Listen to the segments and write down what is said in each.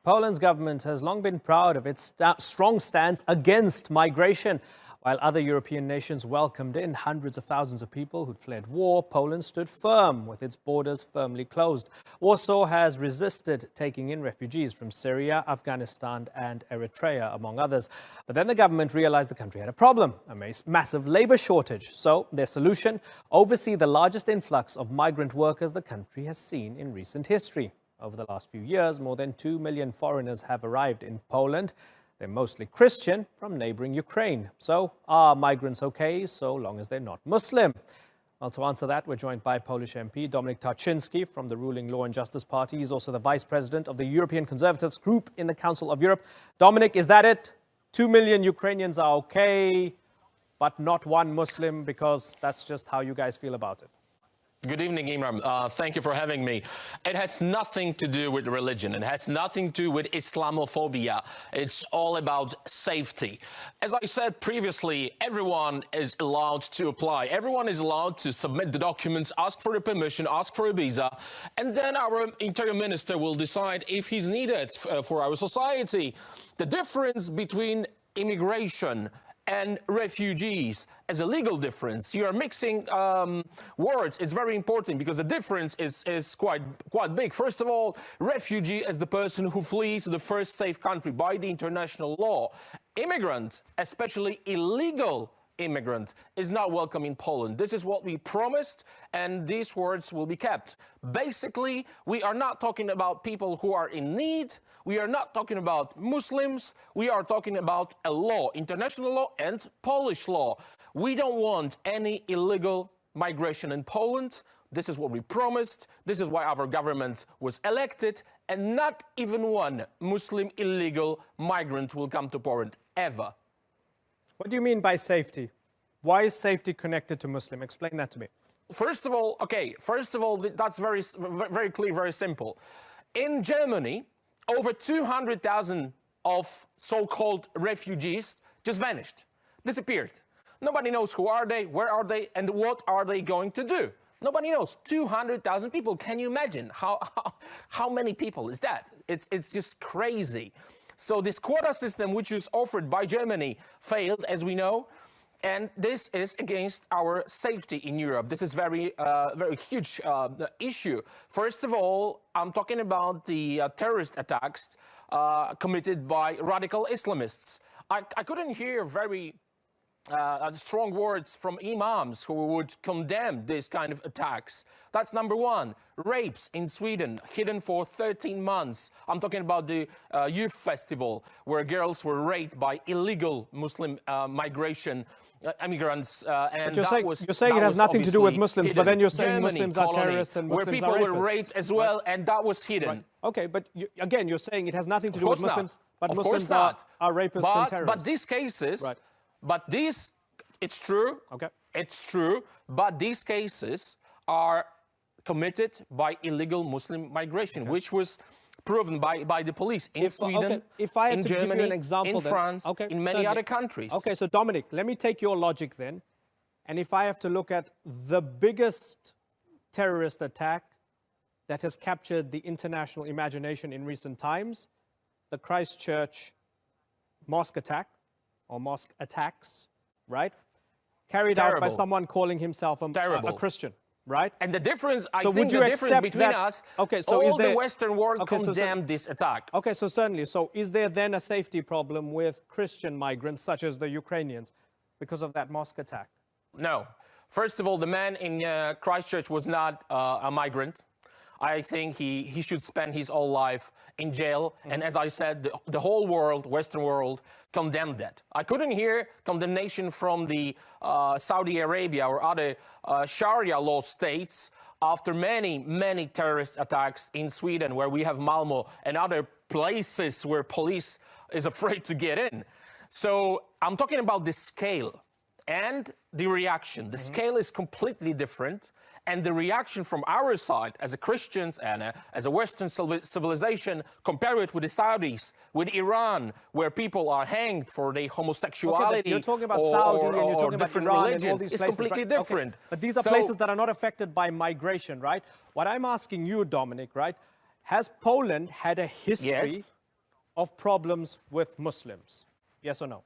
Poland's government has long been proud of its strong stance against migration. While other European nations welcomed in hundreds of thousands of people who'd fled war, Poland stood firm with its borders firmly closed. Warsaw has resisted taking in refugees from Syria, Afghanistan and Eritrea, among others. But then the government realized the country had a problem, a massive labor shortage. So their solution, oversee the largest influx of migrant workers the country has seen in recent history. Over the last few years, more than 2 million foreigners have arrived in Poland. They're mostly Christian from neighboring Ukraine. So are migrants okay so long as they're not Muslim? Well, to answer that, we're joined by Polish MP Dominik Tarczyski from the ruling Law and Justice Party. He's also the Vice President of the European Conservatives Group in the Council of Europe. Dominik, is that it? 2 million Ukrainians are okay, but not one Muslim, because that's just how you guys feel about it. Good evening, Imran. Thank you for having me. It has nothing to do with religion. It has nothing to do with Islamophobia. It's all about safety. As I said previously, everyone is allowed to apply. Everyone is allowed to submit the documents, ask for a permission, ask for a visa, and then our interior minister will decide if he's needed for our society. The difference between immigration and refugees as a legal difference. You are mixing words. It's very important because the difference is quite big. First of all, refugee is the person who flees to the first safe country by the international law. Immigrant, especially illegal immigrant, is not welcome in Poland. This is what we promised, and these words will be kept. Basically, we are not talking about people who are in need. We are not talking about Muslims. We are talking about a law, international law and Polish law. We don't want any illegal migration in Poland. This is what we promised. This is why our government was elected, and not even one Muslim illegal migrant will come to Poland, ever. What do you mean by safety? Why is safety connected to Muslim? Explain that to me. First of all, that's very clear, very simple. In Germany, over 200,000 of so-called refugees just vanished, disappeared. Nobody knows who are they, where are they, and what are they going to do. Nobody knows. 200,000 people. Can you imagine how many people is that? It's just crazy. So this quota system, which was offered by Germany, failed, as we know, and this is against our safety in Europe. This is very huge issue. First of all, I'm talking about the terrorist attacks committed by radical Islamists. I couldn't hear very strong words from imams who would condemn this kind of attacks. That's number one. Rapes in Sweden, hidden for 13 months. I'm talking about the youth festival, where girls were raped by illegal Muslim migration immigrants. And you're saying it has nothing to do with Muslims, hidden. but then you're saying Germany, Muslims are terrorists and Muslims where people are rapists. were raped as well, right? And that was hidden. Right. Okay, but again, you're saying it has nothing to do with Muslims, but of Muslims are rapists and terrorists. But these cases, right. It's true. Okay. It's true. But these cases are committed by illegal Muslim migration, okay, which was proven by the police in Sweden, in Germany, in France, in many other countries. Okay, so Dominik, let me take your logic then. And if I have to look at the biggest terrorist attack that has captured the international imagination in recent times, the Christchurch mosque attack, or mosque attacks, right? Carried out by someone calling himself a Christian, right? And the difference, I think the difference between us, all the Western world condemned this attack. Okay, so certainly. So is there then a safety problem with Christian migrants, such as the Ukrainians, because of that mosque attack? No. First of all, the man in Christchurch was not a migrant. I think he should spend his whole life in jail. Mm-hmm. And as I said, the whole world, Western world, condemned that. I couldn't hear condemnation from the Saudi Arabia or other Sharia law states after many terrorist attacks in Sweden, where we have Malmö and other places where police is afraid to get in. So I'm talking about the scale and the reaction. The scale is completely different. And the reaction from our side, as a Christians and as a Western civilization, compare it with the Saudis, with Iran, where people are hanged for their homosexuality. Okay, you're talking about Saudi and you're talking about Iran religion. And all these places. It's completely different. Okay. But these are places that are not affected by migration, right? What I'm asking you, Dominik, right? Has Poland had a history of problems with Muslims? Yes or no?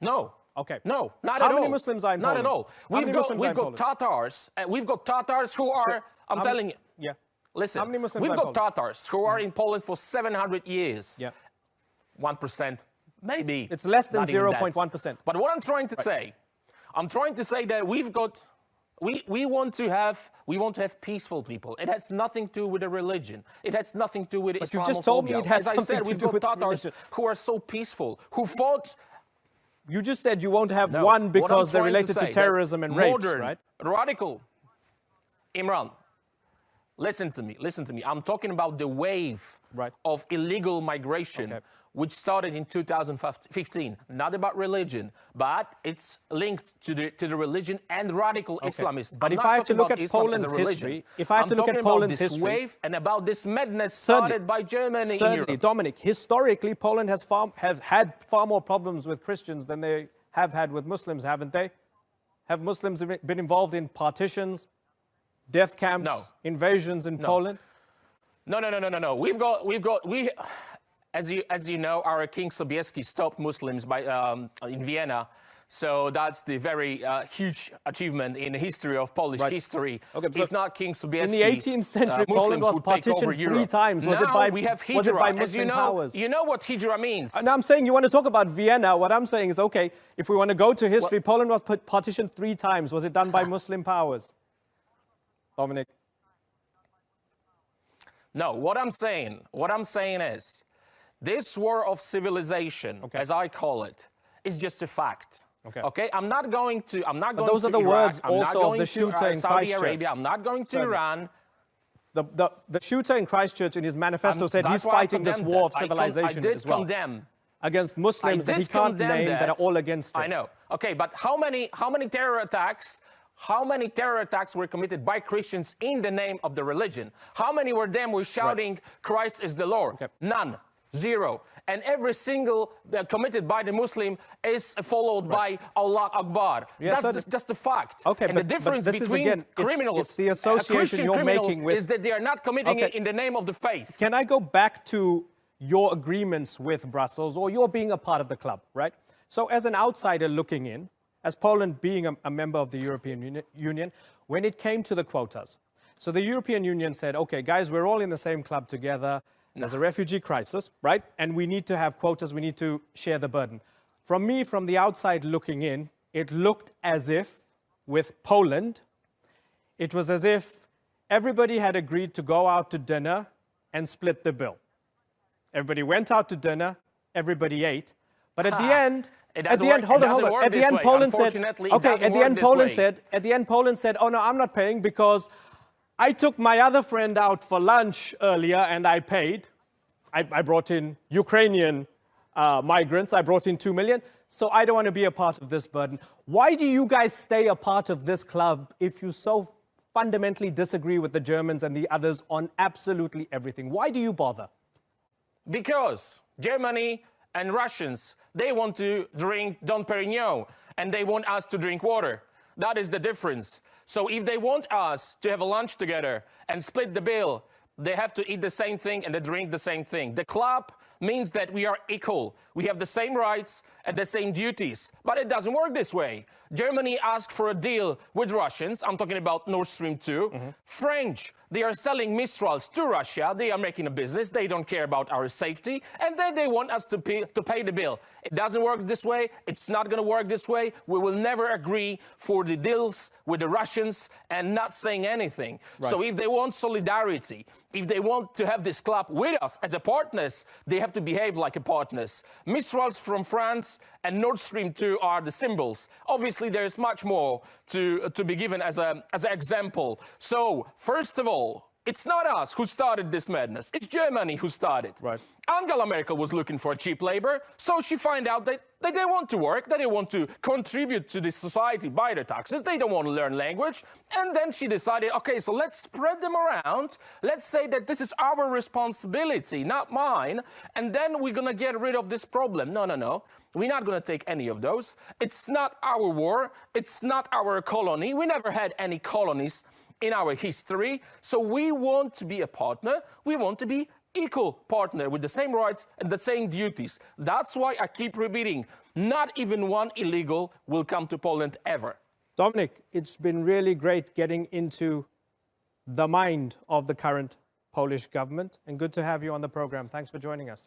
No. Okay. No, not at all. How many Muslims are in Poland? Not at all. We've got Tatars. We've got Tatars who are. Sure. I'm telling you. Yeah. Listen. How many Muslims we've are in got Poland? Tatars who are in Poland for 700 years. Yeah. 1%, maybe. It's less than not even that. 0.1%. But what I'm trying to say, I'm trying to say that we've got. We want to have peaceful people. It has nothing to do with a religion. It has nothing to do with Islamophobia. You just told me it has As I something said, to we've do got with Tatars religion. who are so peaceful, who fought. You just said you won't have No, one what I'm because they're trying related to say, terrorism and rapes, modern, right? Radical. Imran, listen to me. I'm talking about the wave of illegal migration, which started in 2015. Not about religion, but it's linked to the religion and radical Islamists. But if I have to look at Poland's history, this wave and about this madness started by Germany in Europe. Dominik, historically, Poland has had far more problems with Christians than they have had with Muslims, haven't they? Have Muslims been involved in partitions, death camps, invasions in Poland? No. As you know, our King Sobieski stopped Muslims in Vienna. So that's the very huge achievement in the history of Polish history. Okay, if not King Sobieski, in the 18th century, Poland was partitioned 3 times. Was it by Muslim powers? You know what hijra means. Now I'm saying you want to talk about Vienna. What I'm saying is, okay, if we want to go to history, Poland was partitioned 3 times. Was it done by Muslim powers? Dominik. No, what I'm saying is, this war of civilization, as I call it, is just a fact. Okay. I'm not going to. Those are the words also of the shooter in Saudi Arabia. I'm not going to Iran. The shooter in Christchurch in his manifesto said he's fighting this war of civilization as well. Condemn against Muslims that he can't name that are all against him. I know. Okay, but how many terror attacks? How many terror attacks were committed by Christians in the name of the religion? How many were shouting Christ is the Lord? None. 0. And every single committed by the Muslim is followed by Allah Akbar. Yeah, that's the fact. Okay, and the difference between criminals, it's the association you're making with, is that they are not committing it in the name of the faith. Can I go back to your agreements with Brussels, or you're being a part of the club, right? So as an outsider looking in, as Poland being a member of the European Union, when it came to the quotas, so the European Union said, okay, guys, we're all in the same club together. There's a refugee crisis, right? And we need to have quotas. We need to share the burden. From the outside looking in, it looked as if, with Poland, it was as if everybody had agreed to go out to dinner and split the bill. Everybody went out to dinner, everybody ate, but at the end, hold on. At the end, Poland said, oh no, I'm not paying because I took my other friend out for lunch earlier and I paid. I brought in Ukrainian migrants. I brought in 2 million. So I don't want to be a part of this burden. Why do you guys stay a part of this club if you so fundamentally disagree with the Germans and the others on absolutely everything? Why do you bother? Because Germany and Russians, they want to drink Dom Perignon and they want us to drink water. That is the difference. So if they want us to have a lunch together and split the bill, they have to eat the same thing and they drink the same thing. The club means that we are equal. We have the same rights and the same duties. But it doesn't work this way. Germany asked for a deal with Russians. I'm talking about Nord Stream 2. French, they are selling Mistrals to Russia. They are making a business. They don't care about our safety. And then they want us to pay the bill. It doesn't work this way. It's not going to work this way. We will never agree for the deals with the Russians and not saying anything. So if they want solidarity, if they want to have this club with us as a partners, they have to behave like a partners. Mistrals from France and Nord Stream 2 are the symbols. Obviously, there is much more to be given as an example. So, first of all, it's not us who started this madness. It's Germany who started. Angela Merkel was looking for cheap labor, so she found out that they want to work, that they want to contribute to this society by their taxes. They don't want to learn language. And then she decided, okay, so let's spread them around. Let's say that this is our responsibility, not mine. And then we're going to get rid of this problem. No. We're not going to take any of those. It's not our war. It's not our colony. We never had any colonies in our history. So we want to be a partner. We want to be equal partner with the same rights and the same duties. That's why I keep repeating, not even one illegal will come to Poland ever. Dominik, it's been really great getting into the mind of the current Polish government, and good to have you on the program. Thanks for joining us.